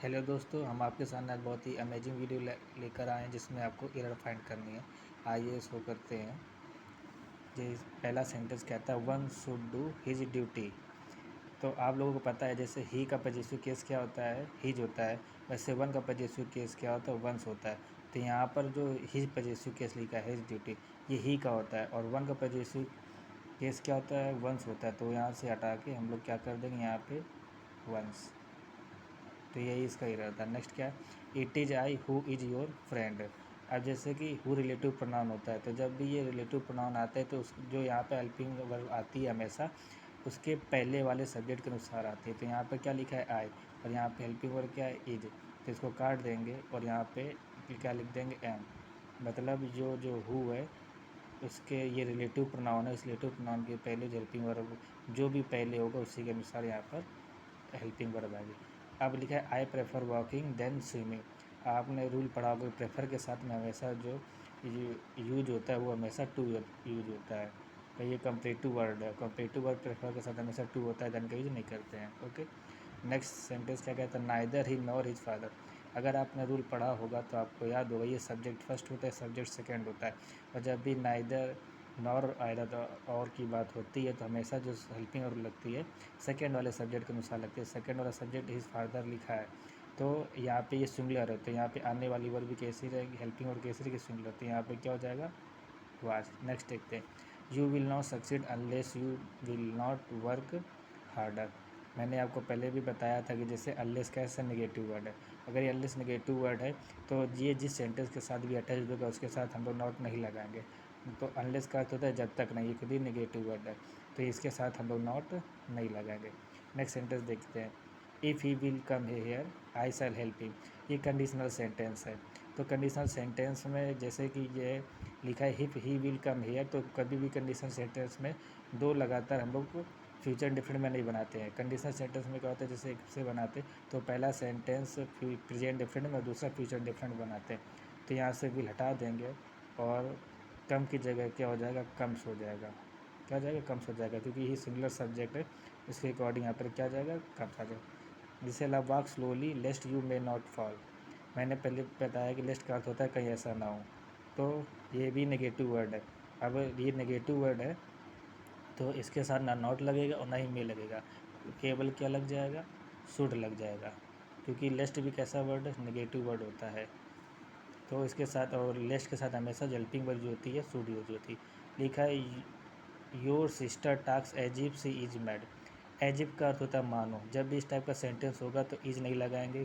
Hello दोस्तों, हम आपके सामने आज बहुत ही अमेजिंग वीडियो लेकर आए हैं जिसमें आपको एरर फाइंड करनी है। आइए इसको करते हैं। जो पहला सेंटेंस कहता है one should do his duty. तो आप लोगों को पता है जैसे ही का पॉजिटिव केस क्या होता है, हिज होता है, वैसे वन का पॉजिटिव केस क्या होता है, वंस होता है। तो यहाँ पर जो हिज पॉजिटिव केस लिखा है हिज ड्यूटी, ये ही का होता है, और वन का पॉजिटिव केस क्या होता है, वंस होता है। तो यहाँ से हटा के हम लोग क्या कर देंगे, यहाँ पे वंस। तो यही इसका एरर था। नेक्स्ट क्या है, it is I who is your friend. अब जैसे कि हु रिलेटिव प्रोनाउन होता है, तो जब भी ये रिलेटिव प्रोनाउन आते हैं तो उस जो यहाँ पे हेल्पिंग वर्ब आती है हमेशा उसके पहले वाले सब्जेक्ट के अनुसार आती है। तो यहाँ पे क्या लिखा है आई, और यहाँ पे हेल्पिंग वर्ब क्या है इज। तो इसको काट देंगे और यहाँ पे क्या लिख देंगे एम। मतलब जो हु है उसके ये रिलेटिव प्रोनाउन है, इस रिलेटिव प्रोनाउन के पहले जो हेल्पिंग वर्ब जो भी पहले होगा उसी के अनुसार यहाँ पर हेल्पिंग वर्ब आ गई। अब लिखा है I prefer walking than swimming. आपने रूल पढ़ा होगा प्रेफर के साथ में हमेशा जो यूज होता है वो हमेशा टू यूज होता है। तो ये कंपेरेटिव वर्ड है, कंपेरेटिव वर्ड प्रेफर के साथ हमेशा टू होता है, देन का यूज नहीं करते हैं। ओके, नेक्स्ट सेंटेंस क्या कहता है, नाइदर ही नॉर हिज फादर। अगर आपने रूल पढ़ा होगा तो आपको याद होगा ये सब्जेक्ट फर्स्ट होता है, सब्जेक्ट सेकेंड होता है, और जब भी नाइदर नॉर आयदर और की बात होती है तो हमेशा जो हेल्पिंग वर्ब लगती है सेकेंड वाले सब्जेक्ट के अनुसार लगती है। सेकेंड वाला सब्जेक्ट हिज फादर लिखा है तो यहाँ पे ये सिंगुलर है, तो यहाँ पे आने वाली वर्ब भी कैसी रहेगी, हेल्पिंग वर्ब कैसी रहेगी, सिंगुलर। तो यहाँ पे क्या हो जाएगा, वाज। नेक्स्ट देखते हैं, you will not succeed unless you will not work harder. मैंने आपको पहले भी बताया था कि जैसे अनलेस कैसे नेगेटिव वर्ड है, अगर ये अनलेस नेगेटिव वर्ड है तो ये जिस सेंटेंस के साथ भी अटैच होगा उसके साथ हम लोग नॉट नहीं लगाएंगे। तो अनलेस का अर्थ होता है जब तक नहीं, ये खुद ही नेगेटिव वर्ड है, तो इसके साथ हम लोग नॉट नहीं लगाएंगे। नेक्स्ट सेंटेंस देखते हैं, if he will come here I shell help him. ये कंडीशनल सेंटेंस है। तो कंडीशनल सेंटेंस में जैसे कि ये लिखा है if he will come here, तो कभी भी कंडीशनल सेंटेंस में दो लगातार हम लोग फ्यूचर डिफरेंट में नहीं बनाते हैं। कंडीशनल सेंटेंस में क्या होता है, जैसे एक से बनाते तो पहला सेंटेंस प्रेजेंट डिफरेंट में, दूसरा फ्यूचर डिफरेंट बनाते हैं। तो यहाँ से विल हटा देंगे और कम की जगह क्या हो जाएगा, कम्स हो जाएगा। क्या हो जाएगा, कम्स हो जाएगा, क्योंकि ये सिंगुलर सब्जेक्ट है, इसके अकॉर्डिंग यहाँ पर क्या आ जाएगा, कम्स आ जाएगा। जिसे ला walk slowly lest you may not fall. मैंने पहले बताया कि लेस्ट का अर्थ होता है कहीं ऐसा ना हो, तो ये भी नेगेटिव वर्ड है। अब ये नेगेटिव वर्ड है तो इसके साथ ना नॉट लगेगा और ना ही मे लगेगा, केवल क्या लग जाएगा, शुड लग जाएगा, क्योंकि लेस्ट भी कैसा वर्ड है, नेगेटिव वर्ड होता है। तो इसके साथ और लेस्ट के साथ हमेशा हेल्पिंग वर्ब जो होती है शुड यूज होती है। लिखा है your sister talks as if she is mad. As if का अर्थ होता है मानो। जब भी इस टाइप का सेंटेंस होगा तो इज नहीं लगाएंगे,